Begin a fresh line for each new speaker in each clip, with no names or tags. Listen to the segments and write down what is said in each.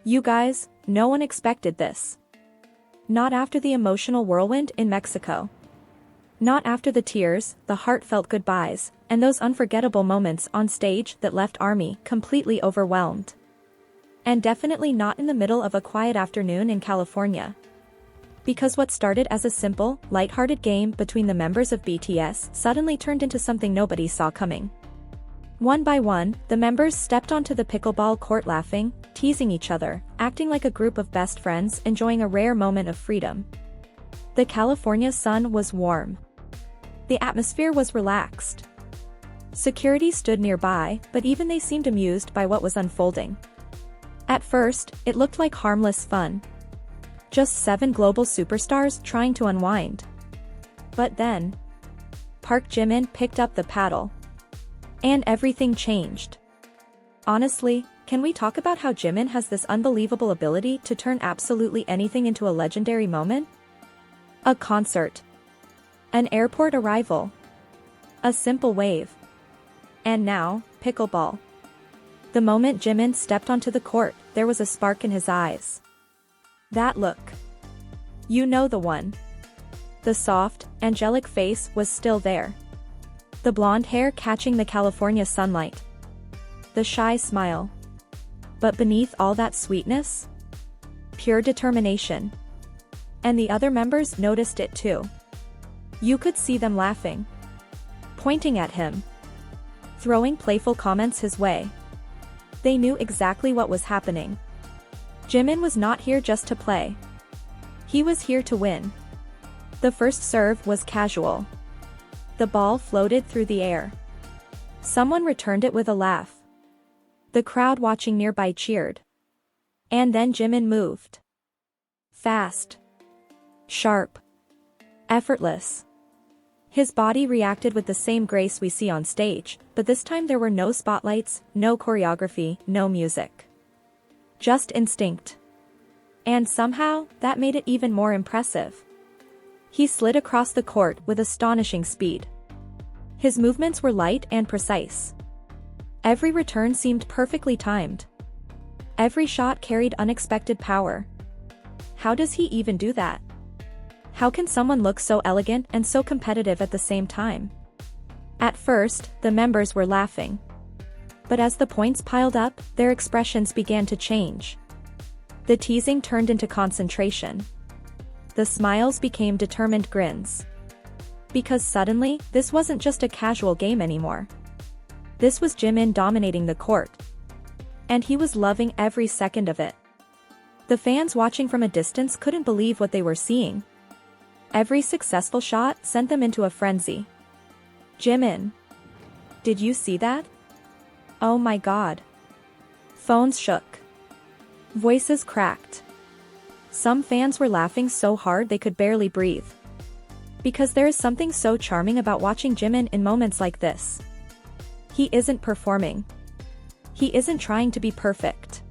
You guys, no one expected this. Not after the emotional whirlwind in Mexico. Not after the tears, the heartfelt goodbyes, and those unforgettable moments on stage that left ARMY completely overwhelmed. And definitely not in the middle of a quiet afternoon in California. Because what started as a simple, lighthearted game between the members of BTS suddenly turned into something nobody saw coming. One by one, the members stepped onto the pickleball court laughing, teasing each other, acting like a group of best friends enjoying a rare moment of freedom. The California sun was warm. The atmosphere was relaxed. Security stood nearby, but even they seemed amused by what was unfolding. At first, it looked like harmless fun. Just 7 global superstars trying to unwind. But then, Park Jimin picked up the paddle. And everything changed. Honestly, can we talk about how Jimin has this unbelievable ability to turn absolutely anything into a legendary moment? A concert. An airport arrival. A simple wave. And now, pickleball. The moment Jimin stepped onto the court, there was a spark in his eyes. That look. You know the one. The soft, angelic face was still there. The blonde hair catching the California sunlight. The shy smile. But beneath all that sweetness? Pure determination. And the other members noticed it too. You could see them laughing. Pointing at him. Throwing playful comments his way. They knew exactly what was happening. Jimin was not here just to play. He was here to win. The first serve was casual. The ball floated through the air. Someone returned it with a laugh. The crowd watching nearby cheered. And then Jimin moved. Fast. Sharp. Effortless. His body reacted with the same grace we see on stage, but this time there were no spotlights, no choreography, no music. Just instinct. And somehow, that made it even more impressive. He slid across the court with astonishing speed. His movements were light and precise. Every return seemed perfectly timed. Every shot carried unexpected power. How does he even do that? How can someone look so elegant and so competitive at the same time? At first, the members were laughing. But as the points piled up, their expressions began to change. The teasing turned into concentration. The smiles became determined grins. Because suddenly, this wasn't just a casual game anymore. This was Jimin dominating the court. And he was loving every second of it. The fans watching from a distance couldn't believe what they were seeing. Every successful shot sent them into a frenzy. Jimin. Did you see that? Oh my god. Phones shook. Voices cracked. Some fans were laughing so hard they could barely breathe. Because there is something so charming about watching Jimin in moments like this. He isn't performing. He isn't trying to be perfect.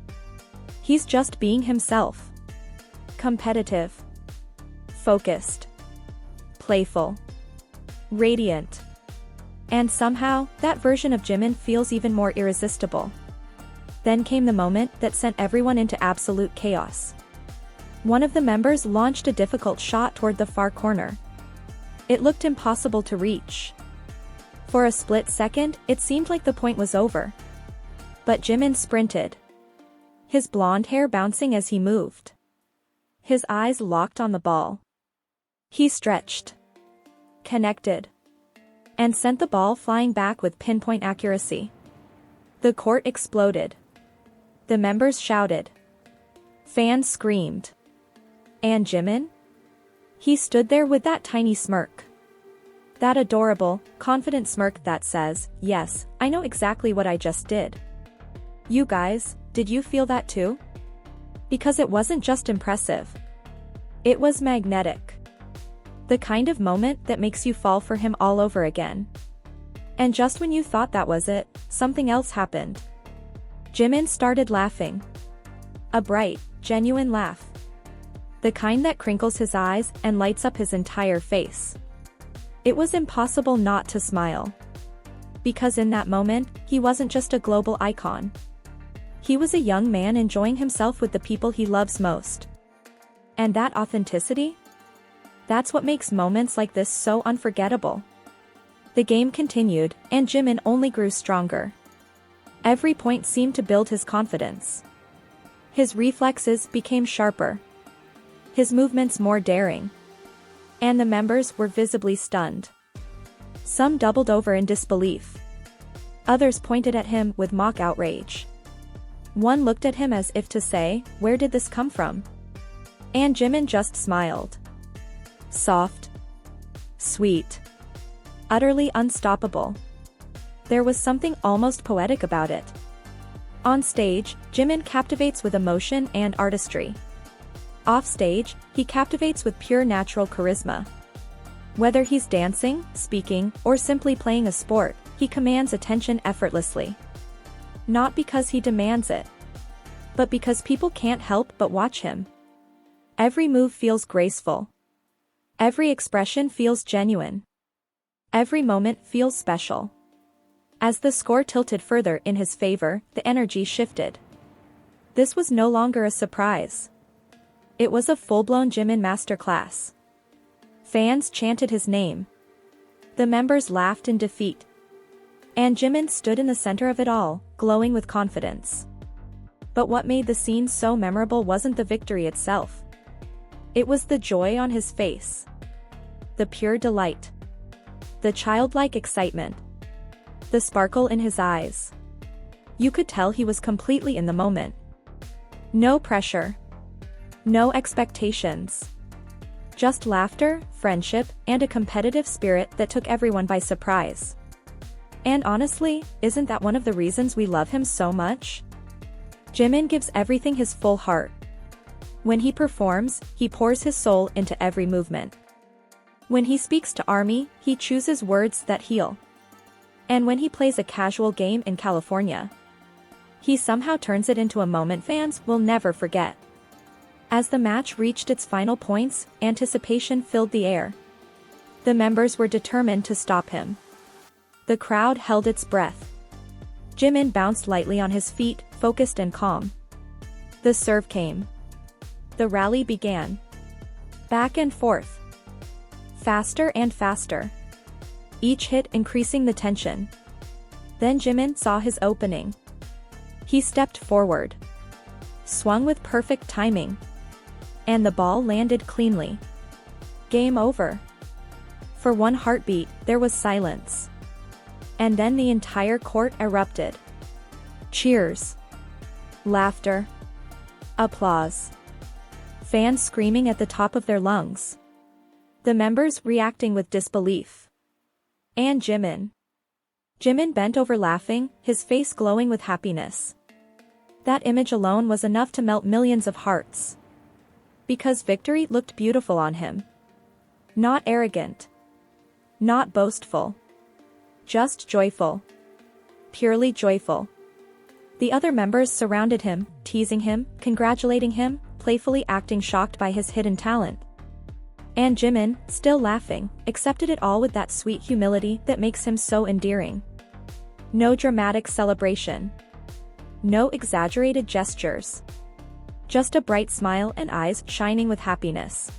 He's just being himself. Competitive. Focused. Playful. Radiant. And somehow, that version of Jimin feels even more irresistible. Then came the moment that sent everyone into absolute chaos. One of the members launched a difficult shot toward the far corner. It looked impossible to reach. For a split second, it seemed like the point was over. But Jimin sprinted. His blonde hair bouncing as he moved. His eyes locked on the ball. He stretched. Connected. And sent the ball flying back with pinpoint accuracy. The court exploded. The members shouted. Fans screamed. And Jimin? He stood there with that tiny smirk. That adorable, confident smirk that says, yes, I know exactly what I just did. You guys, did you feel that too? Because it wasn't just impressive. It was magnetic. The kind of moment that makes you fall for him all over again. And just when you thought that was it, something else happened. Jimin started laughing. A bright, genuine laugh. The kind that crinkles his eyes and lights up his entire face. It was impossible not to smile. Because in that moment, he wasn't just a global icon. He was a young man enjoying himself with the people he loves most. And that authenticity? That's what makes moments like this so unforgettable. The game continued, and Jimin only grew stronger. Every point seemed to build his confidence. His reflexes became sharper. His movements more daring. And the members were visibly stunned. Some doubled over in disbelief. Others pointed at him with mock outrage. One looked at him as if to say, "Where did this come from?" And Jimin just smiled. Soft. Sweet. Utterly unstoppable. There was something almost poetic about it. On stage, Jimin captivates with emotion and artistry. Off stage, he captivates with pure natural charisma. Whether he's dancing, speaking, or simply playing a sport, he commands attention effortlessly. Not because he demands it, but because people can't help but watch him. Every move feels graceful. Every expression feels genuine. Every moment feels special. As the score tilted further in his favor, the energy shifted. This was no longer a surprise. It was a full-blown Jimin masterclass. Fans chanted his name. The members laughed in defeat. And Jimin stood in the center of it all, glowing with confidence. But what made the scene so memorable wasn't the victory itself. It was the joy on his face. The pure delight. The childlike excitement. The sparkle in his eyes. You could tell he was completely in the moment. No pressure. No expectations. Just laughter, friendship, and a competitive spirit that took everyone by surprise. And honestly, isn't that one of the reasons we love him so much? Jimin gives everything his full heart. When he performs, he pours his soul into every movement. When he speaks to ARMY, he chooses words that heal. And when he plays a casual game in California, he somehow turns it into a moment fans will never forget. As the match reached its final points, anticipation filled the air. The members were determined to stop him. The crowd held its breath. Jimin bounced lightly on his feet, focused and calm. The serve came. The rally began. Back and forth. Faster and faster. Each hit increasing the tension. Then Jimin saw his opening. He stepped forward. Swung with perfect timing. And the ball landed cleanly. Game over. For one heartbeat, there was silence. And then the entire court erupted. Cheers. Laughter. Applause. Fans screaming at the top of their lungs. The members reacting with disbelief. And Jimin. Jimin bent over laughing, his face glowing with happiness. That image alone was enough to melt millions of hearts. Because victory looked beautiful on him. Not arrogant. Not boastful. Just joyful. Purely joyful. The other members surrounded him, teasing him, congratulating him, playfully acting shocked by his hidden talent. And Jimin, still laughing, accepted it all with that sweet humility that makes him so endearing. No dramatic celebration. No exaggerated gestures. Just a bright smile and eyes shining with happiness.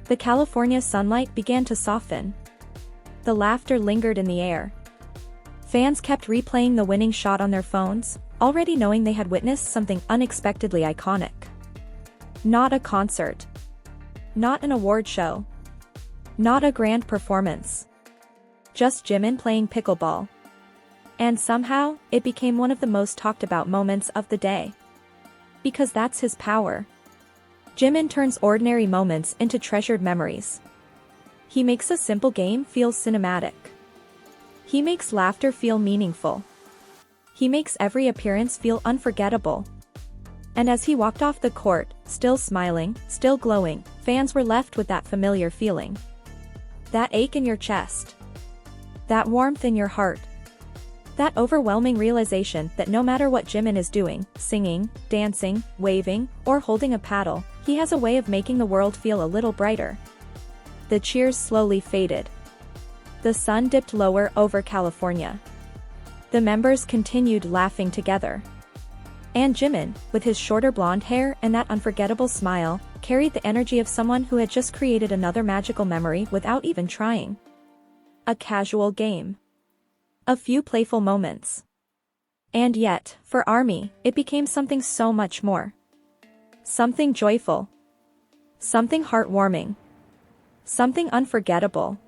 The California sunlight began to soften. The laughter lingered in the air. Fans kept replaying the winning shot on their phones, already knowing they had witnessed something unexpectedly iconic. Not a concert. Not an award show. Not a grand performance. Just Jimin playing pickleball. And somehow, it became one of the most talked about moments of the day. Because that's his power. Jimin turns ordinary moments into treasured memories. He makes a simple game feel cinematic. He makes laughter feel meaningful. He makes every appearance feel unforgettable. And as he walked off the court, still smiling, still glowing, fans were left with that familiar feeling. That ache in your chest. That warmth in your heart. That overwhelming realization that no matter what Jimin is doing, singing, dancing, waving, or holding a paddle, he has a way of making the world feel a little brighter. The cheers slowly faded. The sun dipped lower over California. The members continued laughing together. And Jimin, with his shorter blonde hair and that unforgettable smile, carried the energy of someone who had just created another magical memory without even trying. A casual game. A few playful moments. And yet, for ARMY, it became something so much more. Something joyful. Something heartwarming. Something unforgettable.